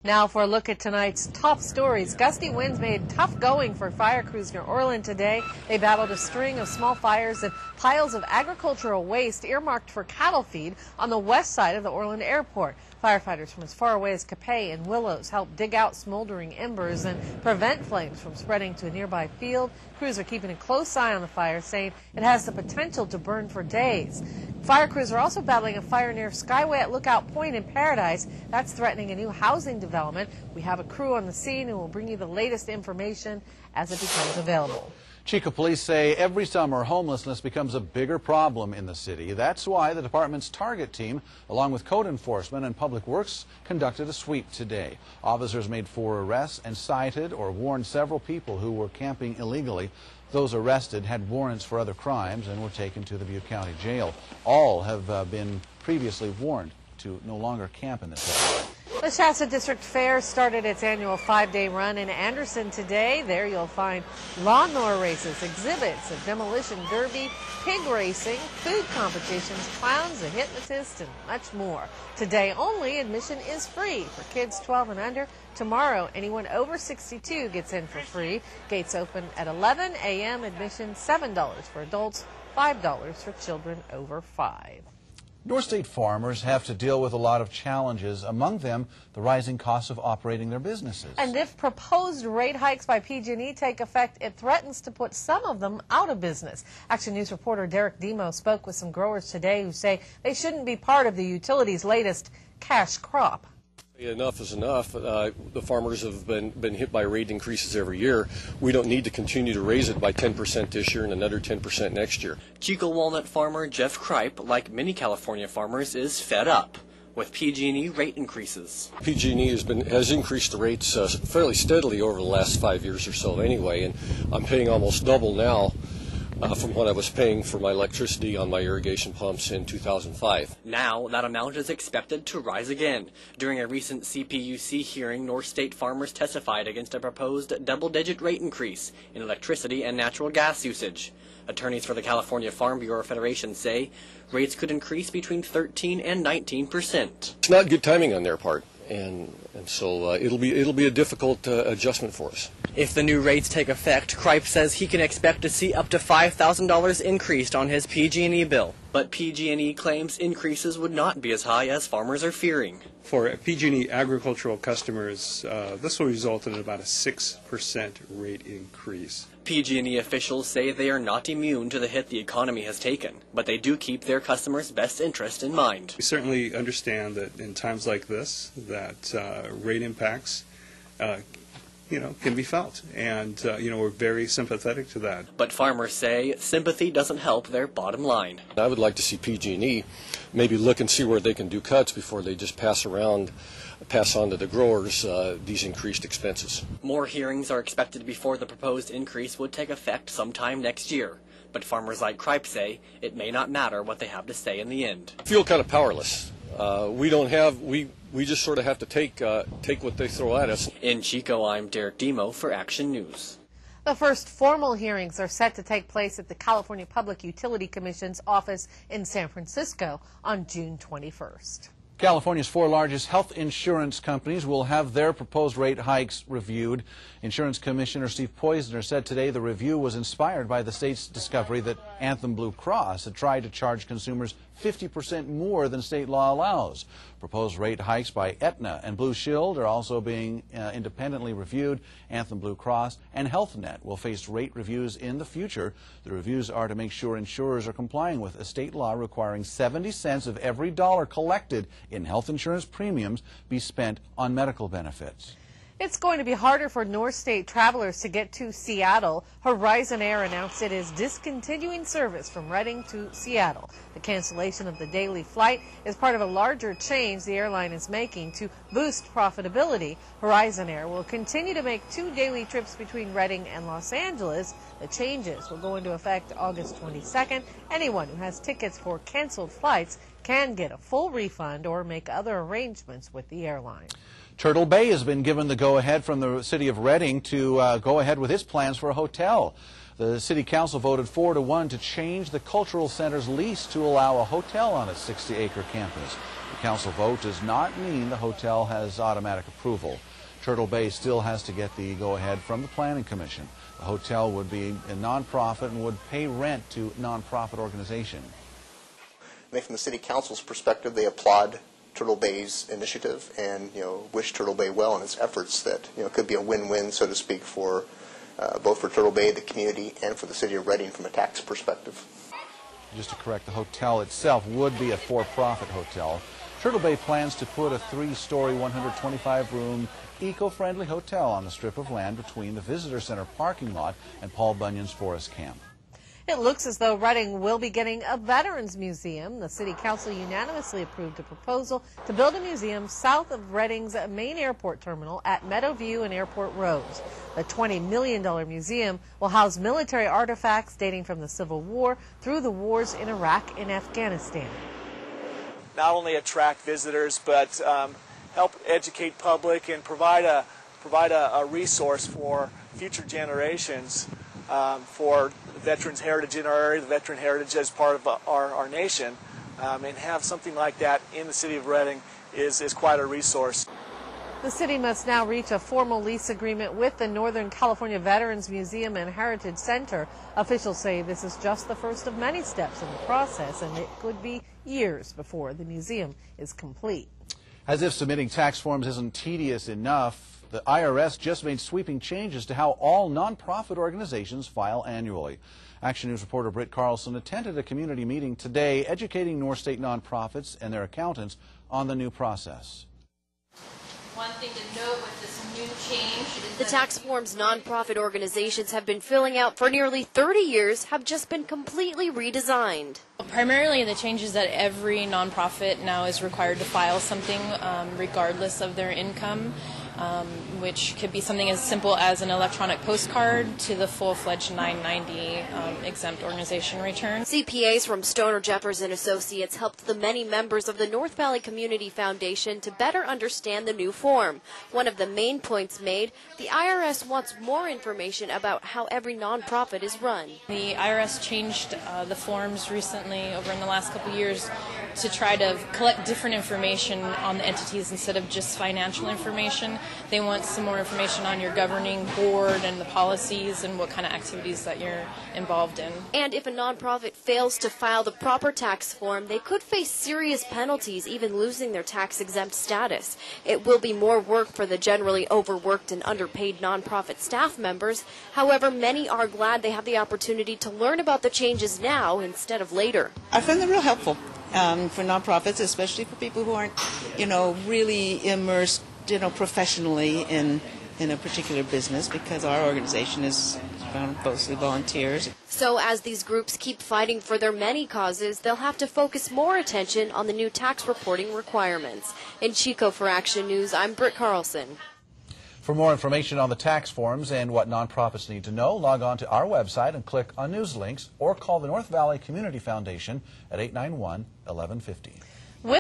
Now for a look at tonight's top stories. Gusty winds made tough going for fire crews near Orland today. They battled a string of small fires and piles of agricultural waste earmarked for cattle feed on the west side of the Orland Airport. Firefighters from as far away as Capay and Willows helped dig out smoldering embers and prevent flames from spreading to a nearby field. Crews are keeping a close eye on the fire, saying it has the potential to burn for days. Fire crews are also battling a fire near Skyway at Lookout Point in Paradise. That's threatening a new housing development. We have a crew on the scene and will bring you the latest information as it becomes available. Chico police say every summer homelessness becomes a bigger problem in the city. That's why the department's target team, along with code enforcement and public works, conducted a sweep today. Officers made 4 arrests and cited or warned several people who were camping illegally. Those arrested had warrants for other crimes and were taken to the Butte County Jail. All have been previously warned to no longer camp in this area. The Shasta District Fair started its annual 5-day run in Anderson today. There you'll find lawnmower races, exhibits, a demolition derby, pig racing, food competitions, clowns, a hypnotist, and much more. Today only, admission is free for kids 12 and under. Tomorrow, anyone over 62 gets in for free. Gates open at 11 a.m. Admission $7 for adults, $5 for children over 5. North State farmers have to deal with a lot of challenges, among them the rising costs of operating their businesses. And if proposed rate hikes by PG&E take effect, it threatens to put some of them out of business. Action News reporter Derek Demo spoke with some growers today who say they shouldn't be part of the utility's latest cash crop. Enough is enough. The farmers have been hit by rate increases every year. We don't need to continue to raise it by 10% this year and another 10% next year. Chico walnut farmer Jeff Kripe, like many California farmers, is fed up with PG&E rate increases. PG&E has increased the rates fairly steadily over the last 5 years or so anyway, and I'm paying almost double now from what I was paying for my electricity on my irrigation pumps in 2005. Now that amount is expected to rise again. During a recent CPUC hearing, North State farmers testified against a proposed double-digit rate increase in electricity and natural gas usage. Attorneys for the California Farm Bureau Federation say rates could increase between 13% and 19%. It's not good timing on their part, and so it'll be a difficult adjustment for us. If the new rates take effect, Kripe says he can expect to see up to $5,000 increased on his PG&E bill. But PG&E claims increases would not be as high as farmers are fearing. For PG&E agricultural customers, this will result in about a 6% rate increase. PG&E officials say they are not immune to the hit the economy has taken, but they do keep their customers' best interest in mind. We certainly understand that in times like this, that rate impacts can be felt, and we're very sympathetic to that. But farmers say sympathy doesn't help their bottom line. I would like to see PG&E maybe look and see where they can do cuts before they just pass on to the growers these increased expenses. More hearings are expected before the proposed increase would take effect sometime next year. But farmers like Kripe say it may not matter what they have to say in the end. I feel kind of powerless. We just sort of have to take what they throw at us. In Chico, I'm Derek Demo for Action News. The first formal hearings are set to take place at the California Public Utility Commission's office in San Francisco on June 21st. California's 4 largest health insurance companies will have their proposed rate hikes reviewed. Insurance Commissioner Steve Poizner said today the review was inspired by the state's discovery that Anthem Blue Cross had tried to charge consumers 50% more than state law allows. Proposed rate hikes by Aetna and Blue Shield are also being independently reviewed. Anthem Blue Cross and Health Net will face rate reviews in the future. The reviews are to make sure insurers are complying with a state law requiring 70 cents of every dollar collected in health insurance premiums be spent on medical benefits. It's going to be harder for North State travelers to get to Seattle. Horizon Air announced it is discontinuing service from Redding to Seattle. The cancellation of the daily flight is part of a larger change the airline is making to boost profitability. Horizon Air will continue to make 2 daily trips between Redding and Los Angeles. The changes will go into effect August 22nd. Anyone who has tickets for canceled flights can get a full refund or make other arrangements with the airline. Turtle Bay has been given the go-ahead from the city of Redding to go ahead with its plans for a hotel. The city council voted 4-1 to change the cultural center's lease to allow a hotel on its 60-acre campus. The council vote does not mean the hotel has automatic approval. Turtle Bay still has to get the go-ahead from the Planning Commission. The hotel would be a nonprofit and would pay rent to a nonprofit organization. I think from the City Council's perspective, they applaud Turtle Bay's initiative and wish Turtle Bay well in its efforts. That could be a win-win, so to speak, for both for Turtle Bay, the community, and for the City of Reading from a tax perspective. Just to correct, the hotel itself would be a for-profit hotel. Turtle Bay plans to put a 3-story, 125-room, eco-friendly hotel on the strip of land between the Visitor Center parking lot and Paul Bunyan's Forest Camp. It looks as though Reading will be getting a Veterans Museum. The City Council unanimously approved a proposal to build a museum south of Reading's main airport terminal at Meadowview and Airport Roads. The $20 million museum will house military artifacts dating from the Civil War through the wars in Iraq and Afghanistan. Not only attract visitors, but help educate public and provide a resource for future generations for Veterans heritage in our area, the veteran heritage as part of our nation, and have something like that in the city of Reading is quite a resource. The city must now reach a formal lease agreement with the Northern California Veterans Museum and Heritage Center. Officials say this is just the first of many steps in the process, and it could be years before the museum is complete. As if submitting tax forms isn't tedious enough, the IRS just made sweeping changes to how all nonprofit organizations file annually. Action News reporter Britt Carlson attended a community meeting today educating North State nonprofits and their accountants on the new process. One thing to note with this new change is the tax forms nonprofit organizations have been filling out for nearly 30 years have just been completely redesigned. Primarily the change is that every nonprofit now is required to file something regardless of their income. Which could be something as simple as an electronic postcard to the full-fledged 990 exempt organization return. CPAs from Stoner Jeffers and Associates helped the many members of the North Valley Community Foundation to better understand the new form. One of the main points made, the IRS wants more information about how every nonprofit is run. The IRS changed the forms recently over in the last couple of years to try to collect different information on the entities instead of just financial information. They want some more information on your governing board and the policies and what kind of activities that you're involved in. And if a nonprofit fails to file the proper tax form, they could face serious penalties, even losing their tax-exempt status. It will be more work for the generally overworked and underpaid nonprofit staff members. However, many are glad they have the opportunity to learn about the changes now instead of later. I find them real helpful for nonprofits, especially for people who aren't, really immersed professionally in a particular business, because our organization is mostly volunteers. So as these groups keep fighting for their many causes, they'll have to focus more attention on the new tax reporting requirements. In Chico for Action News, I'm Britt Carlson. For more information on the tax forms and what nonprofits need to know, log on to our website and click on news links or call the North Valley Community Foundation at 891-1150.